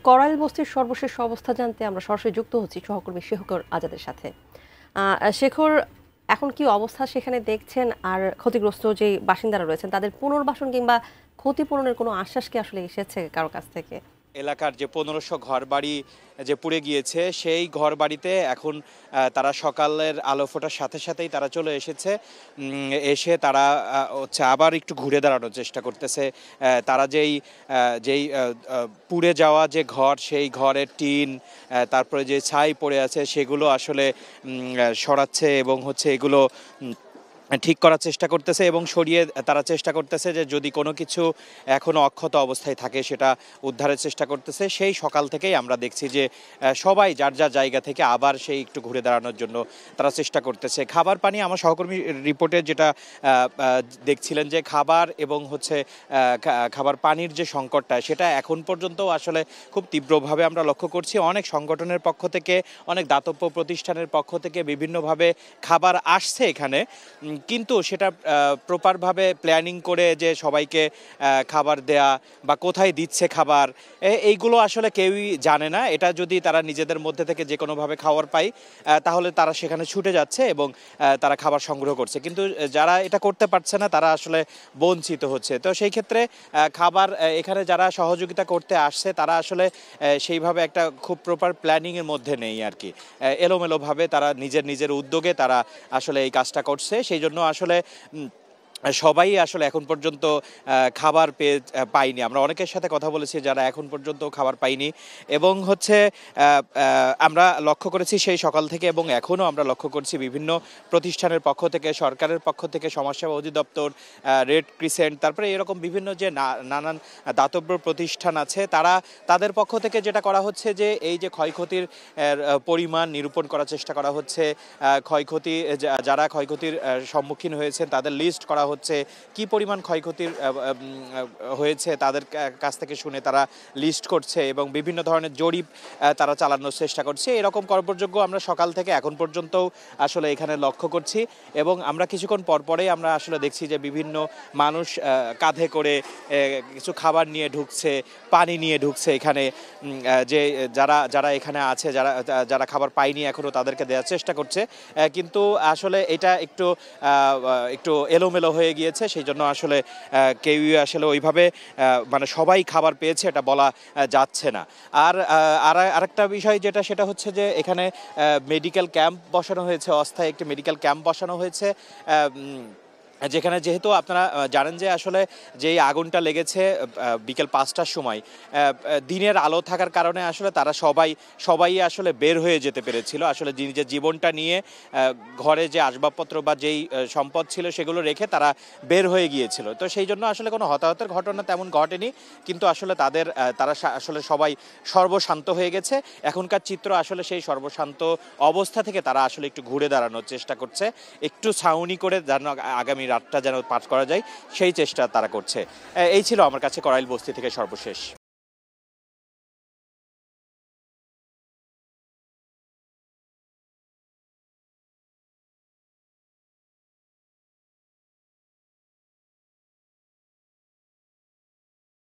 করাইল বস্তির সর্বশেষ অবস্থা জানতে আমরা সরাসরি যুক্ত হচ্ছি সহকর্মী শেখর আজাদের সাথে। শেখর, এখন কি অবস্থা সেখানে দেখছেন, আর ক্ষতিগ্রস্ত যে বাসিন্দারা রয়েছেন তাদের পুনর্বাসন কিংবা ক্ষতিপূরণের কোনো আশ্বাস কি আসলে এসেছে কারো কাছ থেকে? এলাকার যে ১৫০০ ঘরবাড়ি যে পুড়ে গিয়েছে সেই ঘরবাড়িতে এখন তারা সকালের আলো ফোটার সাথে সাথেই তারা চলে এসেছে। এসে তারা হচ্ছে আবার একটু ঘুরে দাঁড়ানোর চেষ্টা করতেছে। তারা যেই যেই পুড়ে যাওয়া যে ঘর, সেই ঘরের টিন, তারপরে যে ছাই পড়ে আছে সেগুলো আসলে সরাচ্ছে এবং হচ্ছে এগুলো ঠিক করার চেষ্টা করতেছে এবং সরিয়ে তারা চেষ্টা করতেছে যে যদি কোনো কিছু এখনো অক্ষত অবস্থায় থাকে সেটা উদ্ধারের চেষ্টা করতেছে। সেই সকাল থেকেই আমরা দেখছি যে সবাই যার যার জায়গা থেকে আবার সেই একটু ঘুরে দাঁড়ানোর জন্য তারা চেষ্টা করতেছে। খাবার পানি, আমার সহকর্মী রিপোর্টে যেটা দেখছিলেন যে খাবার এবং হচ্ছে খাবার পানির যে সংকটটা সেটা এখন পর্যন্ত আসলে খুব তীব্রভাবে আমরা লক্ষ্য করছি। অনেক সংগঠনের পক্ষ থেকে, অনেক দাতব্য প্রতিষ্ঠানের পক্ষ থেকে বিভিন্নভাবে খাবার আসছে এখানে, কিন্তু সেটা প্রপারভাবে প্ল্যানিং করে যে সবাইকে খাবার দেয়া বা কোথায় দিচ্ছে খাবার, এইগুলো আসলে কেউই জানে না। এটা যদি তারা নিজেদের মধ্যে থেকে যে কোনোভাবে খাবার পায় তাহলে তারা সেখানে ছুটে যাচ্ছে এবং তারা খাবার সংগ্রহ করছে, কিন্তু যারা এটা করতে পারছে না তারা আসলে বঞ্চিত হচ্ছে। তো সেই ক্ষেত্রে খাবার এখানে যারা সহযোগিতা করতে আসছে তারা আসলে সেইভাবে একটা খুব প্রপার প্ল্যানিংয়ের মধ্যে নেই আর কি। এলোমেলোভাবে তারা নিজের উদ্যোগে তারা আসলে এই কাজটা করছে। সেই জন্য আসলে সবাই আসলে এখন পর্যন্ত খাবার পাইনি। আমরা অনেকের সাথে কথা বলেছি যারা এখন পর্যন্ত খাবার পাইনি, এবং হচ্ছে আমরা লক্ষ্য করেছি সেই সকাল থেকে এবং এখনও আমরা লক্ষ্য করছি বিভিন্ন প্রতিষ্ঠানের পক্ষ থেকে, সরকারের পক্ষ থেকে, সমাজসেবা অধিদপ্তর, রেড ক্রিসেন্ট, তারপরে এরকম বিভিন্ন যে নানান দাতব্য প্রতিষ্ঠান আছে তাদের পক্ষ থেকে যেটা করা হচ্ছে যে এই যে ক্ষয়ক্ষতির পরিমাণ নিরূপণ করার চেষ্টা করা হচ্ছে। যারা ক্ষয়ক্ষতির সম্মুখীন হয়েছেন তাদের লিস্ট করা হচ্ছে, কি পরিমাণ ক্ষয়ক্ষতির হয়েছে তাদের কাছ থেকে শুনে তারা লিস্ট করছে এবং বিভিন্ন ধরনের জরিপ তারা চালানোর চেষ্টা করছে। এরকম কর্মযোগ্য আমরা সকাল থেকে এখন পর্যন্তও আসলে এখানে লক্ষ্য করছি, এবং আমরা কিছুক্ষণ পরপরেই আমরা আসলে দেখছি যে বিভিন্ন মানুষ কাঁধে করে কিছু খাবার নিয়ে ঢুকছে, পানি নিয়ে ঢুকছে এখানে। যে যারা এখানে আছে, যারা খাবার পায়নি এখনও তাদেরকে দেওয়ার চেষ্টা করছে, কিন্তু আসলে এটা একটু এলোমেলো হয়ে গিয়েছে। সেই জন্য আসলে কেউই আসলে ওইভাবে মানে সবাই খাবার পেয়েছে এটা বলা যাচ্ছে না। আরেকটা বিষয় সেটা হচ্ছে যে এখানে মেডিকেল ক্যাম্প বসানো হয়েছে, অস্থায়ী একটি মেডিকেল ক্যাম্প বসানো হয়েছে, যেখানে যেহেতু আপনারা জানেন যে আসলে যেই আগুনটা লেগেছে বিকেল ৫টার সময়, দিনের আলো থাকার কারণে আসলে তারা সবাই আসলে বের হয়ে যেতে পেরেছিল। আসলে নিজের জীবনটা নিয়ে ঘরে যে আসবাবপত্র বা যেই সম্পদ ছিল সেগুলো রেখে তারা বের হয়ে গিয়েছিল। তো সেই জন্য আসলে কোনো হতাহতের ঘটনা তেমন ঘটেনি, কিন্তু আসলে তারা আসলে সবাই সর্বশান্ত হয়ে গেছে। এখনকার চিত্র আসলে সেই সর্বশান্ত অবস্থা থেকে তারা আসলে একটু ঘুরে দাঁড়ানোর চেষ্টা করছে, একটু ছাউনি করে যেন আগামী রাতটা যেন পার করা যায় সেই চেষ্টা তারা করছে। এই ছিল আমার কাছে করাইল বস্তি থেকে সর্বশেষ।